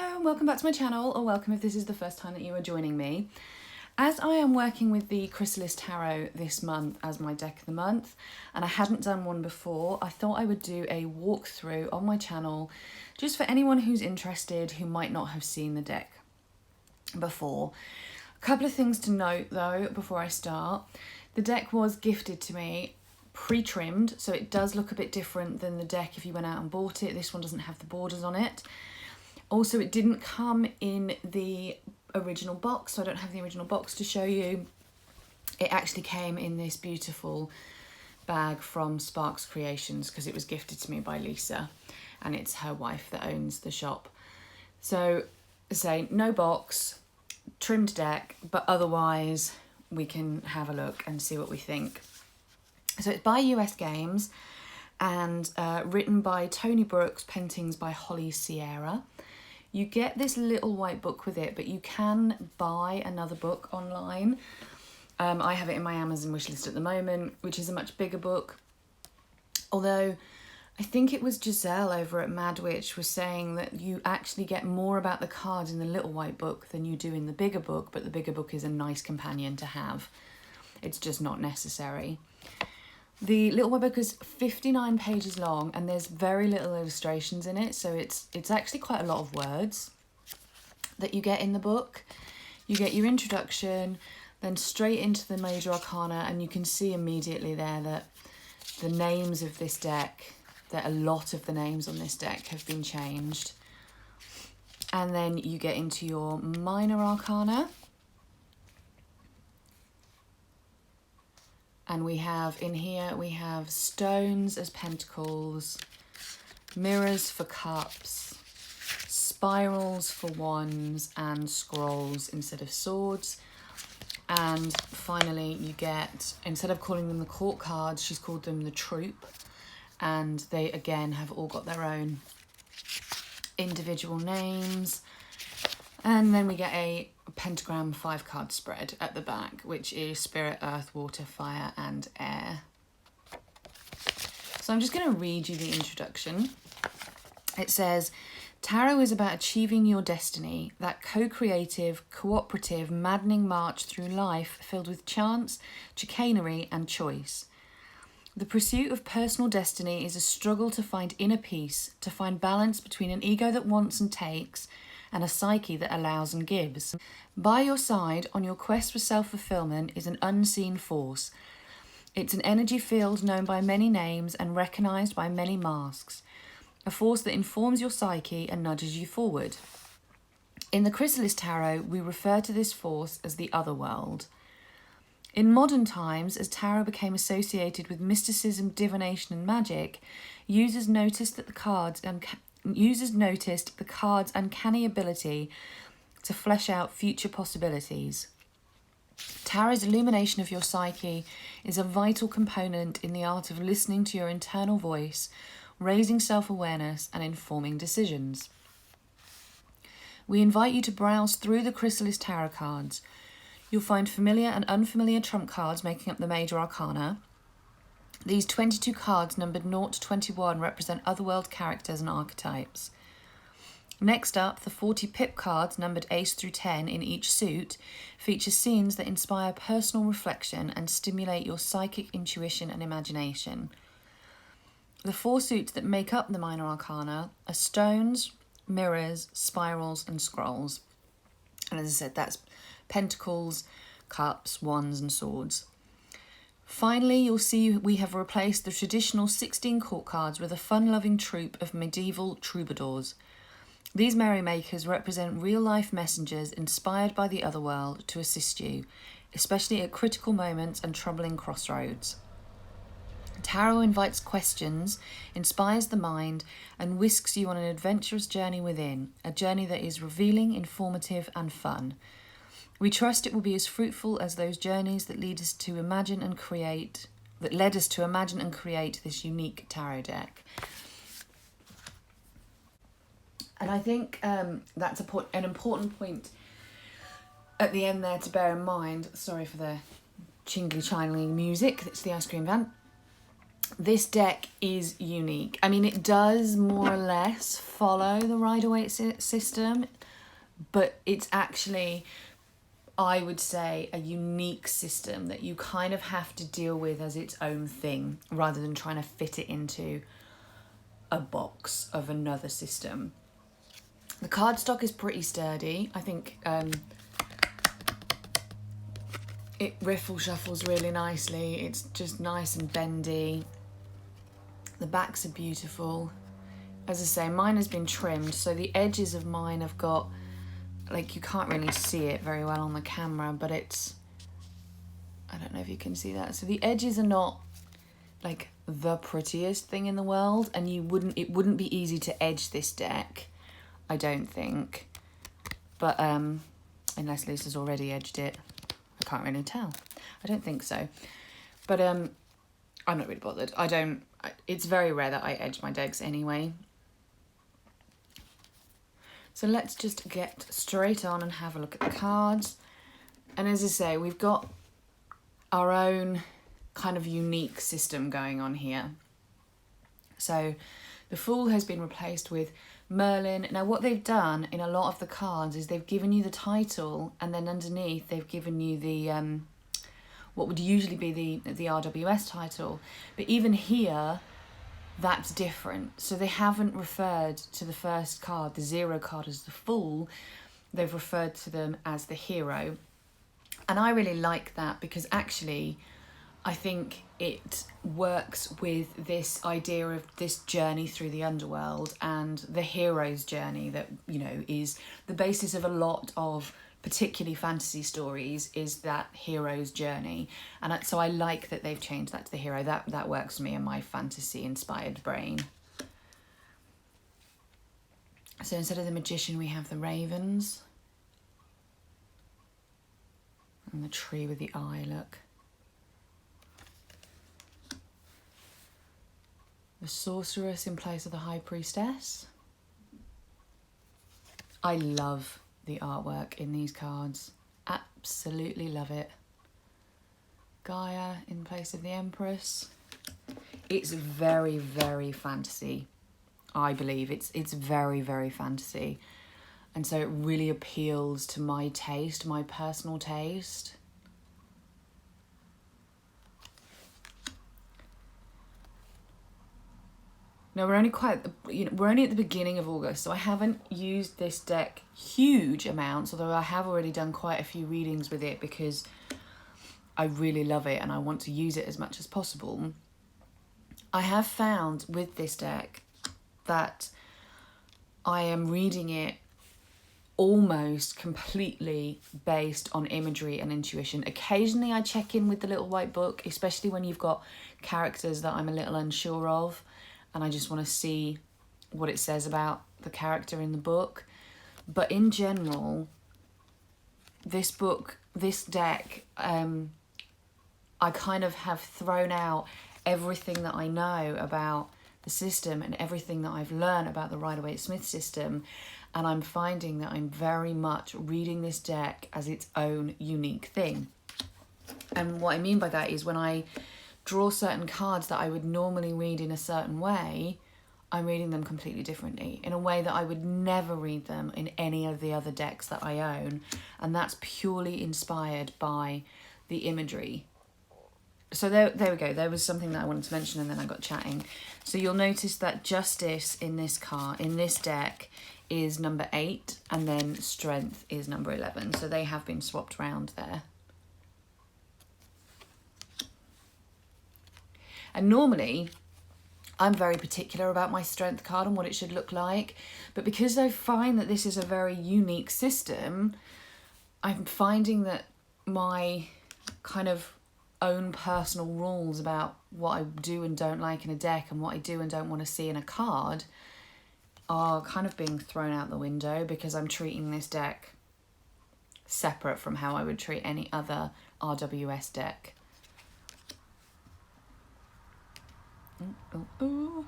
Hello and welcome back to my channel, or welcome if this is the first time that you are joining me. As I am working with the Chrysalis Tarot this month as my deck of the month, and I hadn't done one before, I thought I would do a walkthrough on my channel just for anyone who's interested who might not have seen the deck before. A couple of things to note though before I start. The deck was gifted to me pre-trimmed, so it does look a bit different than the deck if you went out and bought it. This one doesn't have the borders on it. Also, it didn't come in the original box, so I don't have the original box to show you. It actually came in this beautiful bag from Sparks Creations because it was gifted to me by Lisa, and it's her wife that owns the shop. So, say no box, trimmed deck, but otherwise we can have a look and see what we think. So it's by US Games and written by Tony Brooks, paintings by Holly Sierra. You get this little white book with it, but you can buy another book online. I have it in my Amazon wishlist at the moment, which is a much bigger book. Although I think it was Giselle over at Madwitch was saying that you actually get more about the cards in the little white book than you do in the bigger book, but the bigger book is a nice companion to have. It's just not necessary. The little white book is 59 pages long and there's very little illustrations in it, so it's actually quite a lot of words that you get in the book. You get your introduction, then straight into the major arcana, and you can see immediately there that the names of this deck, that a lot of the names on this deck have been changed. And then you get into your minor arcana. And we have, in here, we have stones as pentacles, mirrors for cups, spirals for wands, and scrolls instead of swords. And finally, you get, instead of calling them the court cards, she's called them the troop. And they, again, have all got their own individual names. And then we get a pentagram 5-card spread at the back, which is spirit, earth, water, fire, and air. So I'm just going to read you the introduction. It says, Tarot is about achieving your destiny, that co-creative, cooperative, maddening march through life filled with chance, chicanery, and choice. The pursuit of personal destiny is a struggle to find inner peace, to find balance between an ego that wants and takes, and a psyche that allows and gives. By your side, on your quest for self-fulfillment, is an unseen force. It's an energy field known by many names and recognised by many masks. A force that informs your psyche and nudges you forward. In the Chrysalis Tarot, we refer to this force as the otherworld. In modern times, as tarot became associated with mysticism, divination and magic, users noticed the card's uncanny ability to flesh out future possibilities. Tarot's illumination of your psyche is a vital component in the art of listening to your internal voice, raising self-awareness and informing decisions. We invite you to browse through the Chrysalis Tarot cards. You'll find familiar and unfamiliar trump cards making up the major arcana. These 22 cards numbered 0 to 21 represent otherworld characters and archetypes. Next up, the 40 pip cards numbered ace through 10 in each suit feature scenes that inspire personal reflection and stimulate your psychic intuition and imagination. The 4 suits that make up the minor arcana are stones, mirrors, spirals and scrolls. And as I said, that's pentacles, cups, wands and swords. Finally, you'll see we have replaced the traditional 16 court cards with a fun-loving troupe of medieval troubadours. These merrymakers represent real-life messengers inspired by the otherworld to assist you, especially at critical moments and troubling crossroads. Tarot invites questions, inspires the mind, and whisks you on an adventurous journey within, a journey that is revealing, informative, and fun. We trust it will be as fruitful as those journeys that led us to imagine and create this unique tarot deck. And I think that's an important point at the end there to bear in mind. Sorry for the chingly chiming music, it's the ice cream van. this deck is unique. I mean, it does more or less follow the Rider-Waite system, but it's actually, I would say, a unique system that you kind of have to deal with as its own thing rather than trying to fit it into a box of another system. The cardstock is pretty sturdy. I think it riffle shuffles really nicely. It's just nice and bendy. The backs are beautiful. As I say, mine has been trimmed, so the edges of mine have got, like, you can't really see it very well on the camera, but it's, I don't know if you can see that. So the edges are not like the prettiest thing in the world, and it wouldn't be easy to edge this deck, I don't think. But unless Lisa's already edged it, I can't really tell. I don't think so. But I'm not really bothered. It's very rare that I edge my decks anyway. So let's just get straight on and have a look at the cards. And as I say, we've got our own kind of unique system going on here. So the Fool has been replaced with Merlin. Now what they've done in a lot of the cards is they've given you the title, and then underneath they've given you the what would usually be the RWS title. But even here, that's different. So they haven't referred to the first card, the 0 card, as the Fool. They've referred to them as the hero. And I really like that, because actually I think it works with this idea of this journey through the underworld and the hero's journey that, you know, is the basis of a lot of particularly fantasy stories, is that hero's journey. And so I like that they've changed that to the hero. That works for me in my fantasy inspired brain. So instead of the magician, we have the ravens. And the tree with the eye, look. The sorceress in place of the high priestess. I love the artwork in these cards. Absolutely love it. Gaia in place of the empress. It's very, very fantasy. I believe it's very, very fantasy. And so it really appeals to my taste, my personal taste. Now we're only we're only at the beginning of August, so I haven't used this deck huge amounts, although I have already done quite a few readings with it because I really love it and I want to use it as much as possible. I have found with this deck that I am reading it almost completely based on imagery and intuition. Occasionally I check in with the little white book, especially when you've got characters that I'm a little unsure of and I just want to see what it says about the character in the book. But in general, this deck, I kind of have thrown out everything that I know about the system and everything that I've learned about the Rider-Waite-Smith system, and I'm finding that I'm very much reading this deck as its own unique thing. And what I mean by that is when I draw certain cards that I would normally read in a certain way, I'm reading them completely differently, in a way that I would never read them in any of the other decks that I own, and that's purely inspired by the imagery. So there we go. There was something that I wanted to mention and then I got chatting. So you'll notice that Justice in this deck is number 8 and then Strength is number 11. So they have been swapped around there. And normally I'm very particular about my Strength card and what it should look like. But because I find that this is a very unique system, I'm finding that my kind of own personal rules about what I do and don't like in a deck and what I do and don't want to see in a card are kind of being thrown out the window, because I'm treating this deck separate from how I would treat any other RWS deck. Ooh.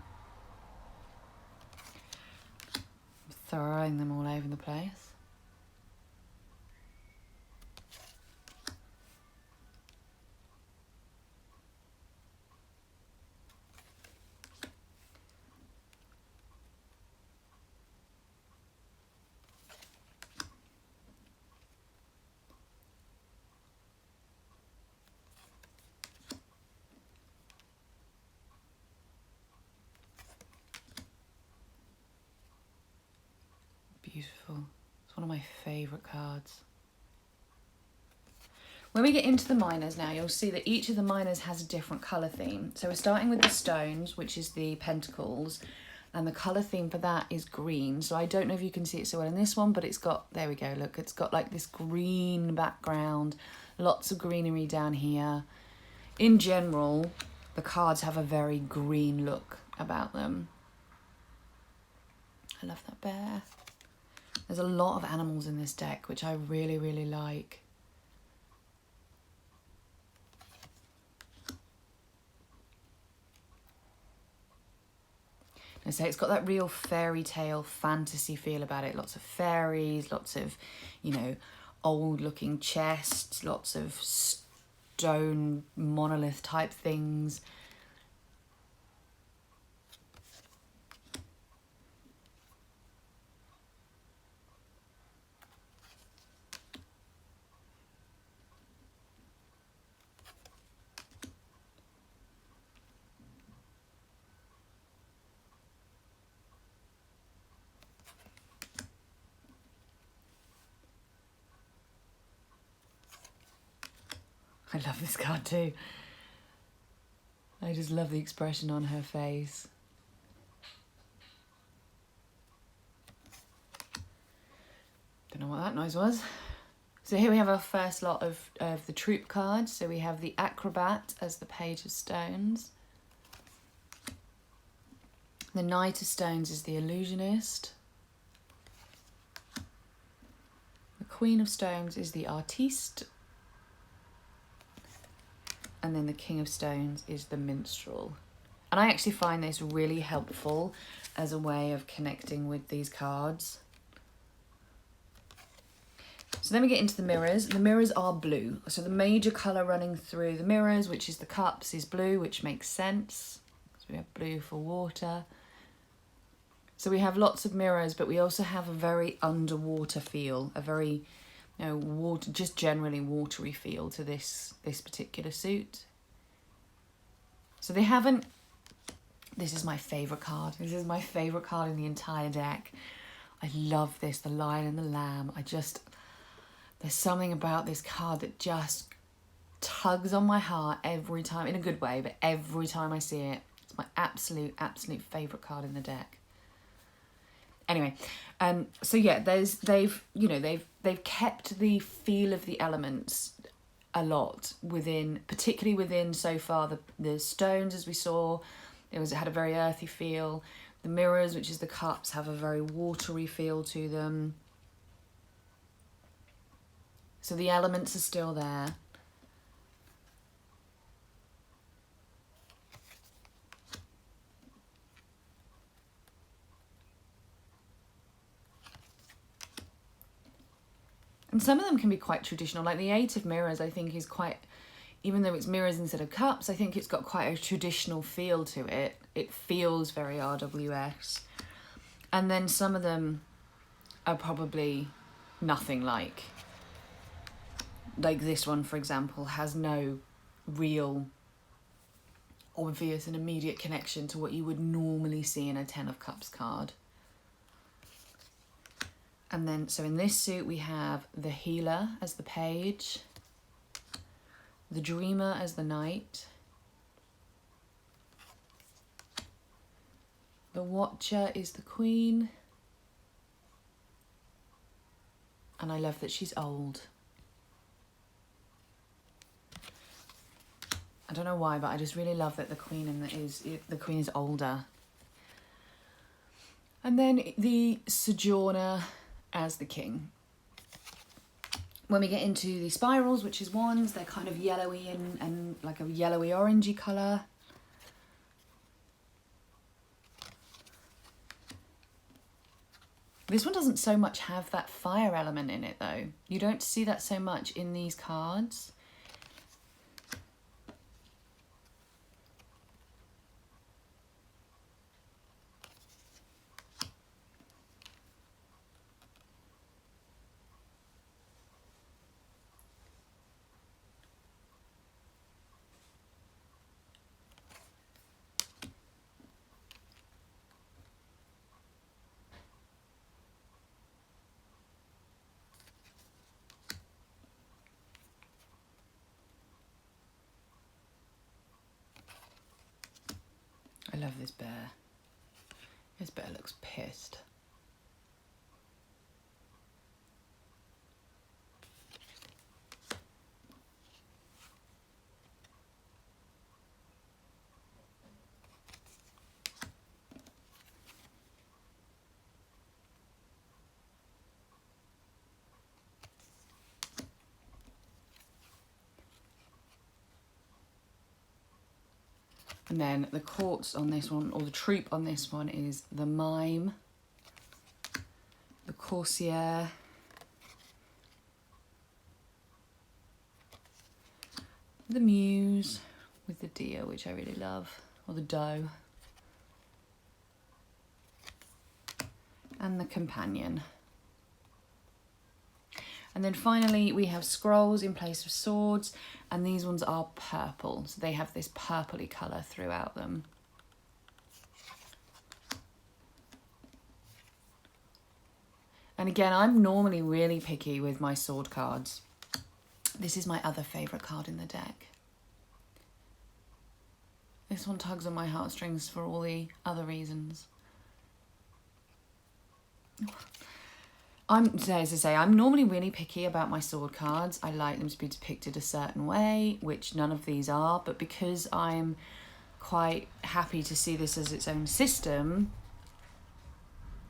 Throwing them all over the place. beautiful. It's one of my favourite cards. When we get into the minors now, you'll see that each of the minors has a different colour theme. So we're starting with the stones, which is the pentacles, and the colour theme for that is green. So I don't know if you can see it so well in this one, but it's got, there we go, look, it's got like this green background, lots of greenery down here. In general, the cards have a very green look about them. I love that bear. There's a lot of animals in this deck, which I really, really like. And so it's got that real fairy tale fantasy feel about it. Lots of fairies, lots of, you know, old looking chests, lots of stone monolith type things. I love this card too. I just love the expression on her face. Don't know what that noise was. So here we have our first lot of the troop cards. So we have the Acrobat as the Page of Stones. The Knight of Stones is the Illusionist. The Queen of Stones is the Artiste. And then the King of Stones is the Minstrel. And I actually find this really helpful as a way of connecting with these cards. So then we get into the mirrors. The mirrors are blue. So the major colour running through the mirrors, which is the cups, is blue, which makes sense. So we have blue for water. So we have lots of mirrors, but we also have a very underwater feel, a very, you know, water, just generally watery feel to this particular suit. So they haven't, this is my favourite card. This is my favourite card in the entire deck. I love this, the Lion and the Lamb. There's something about this card that just tugs on my heart every time, in a good way, but every time I see it. It's my absolute favourite card in the deck. Anyway, so yeah, they've kept the feel of the elements a lot within, particularly within so far the stones, as we saw, it had a very earthy feel. The mirrors, which is the cups, have a very watery feel to them. So the elements are still there. And some of them can be quite traditional, like the Eight of Mirrors, I think is quite, even though it's mirrors instead of cups, I think it's got quite a traditional feel to it. It feels very RWS. And then some of them are probably nothing like this one, for example, has no real obvious and immediate connection to what you would normally see in a Ten of Cups card. And then, so in this suit, we have the Healer as the Page, the Dreamer as the Knight, the Watcher is the Queen, and I love that she's old. I don't know why, but I just really love that the Queen is older. And then the Sojourner as the King. When we get into the spirals, which is wands, they're kind of yellowy and like a yellowy orangey colour. This one doesn't so much have that fire element in it though. You don't see that so much in these cards. love this bear. This bear looks pissed. And then the courts on this one, or the troupe on this one, is the Mime, the Coursier, the Muse with the deer, which I really love, or the Doe, and the Companion. And then finally we have scrolls in place of swords, and these ones are purple, so they have this purpley colour throughout them. And again, I'm normally really picky with my sword cards. This is my other favourite card in the deck. This one tugs on my heartstrings for all the other reasons. As I say, I'm normally really picky about my sword cards. I like them to be depicted a certain way, which none of these are, but because I'm quite happy to see this as its own system,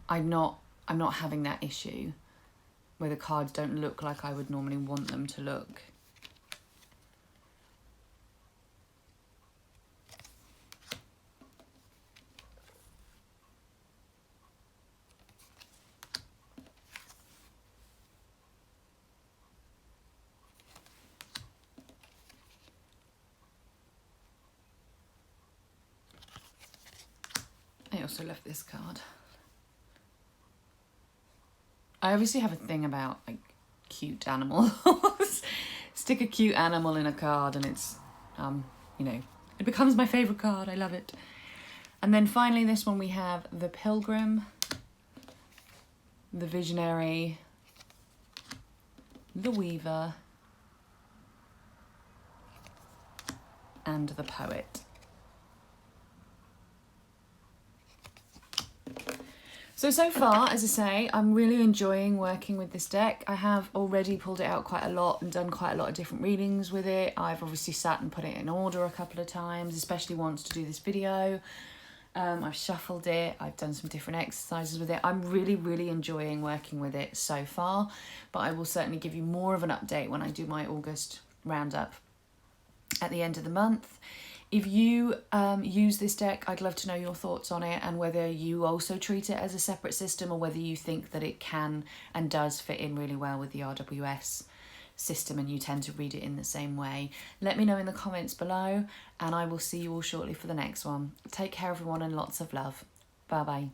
I'm not having that issue where the cards don't look like I would normally want them to look. I also love this card. I obviously have a thing about like cute animals. Stick a cute animal in a card and it's, you know, it becomes my favourite card. I love it. And then finally this one we have the Pilgrim, the Visionary, the Weaver, and the Poet. So far, as I say, I'm really enjoying working with this deck. I have already pulled it out quite a lot and done quite a lot of different readings with it. I've obviously sat and put it in order a couple of times, especially once to do this video. I've shuffled it, I've done some different exercises with it. I'm really, really enjoying working with it so far, but I will certainly give you more of an update when I do my August roundup at the end of the month. If you use this deck, I'd love to know your thoughts on it and whether you also treat it as a separate system or whether you think that it can and does fit in really well with the RWS system and you tend to read it in the same way. Let me know in the comments below and I will see you all shortly for the next one. Take care everyone and lots of love. Bye bye.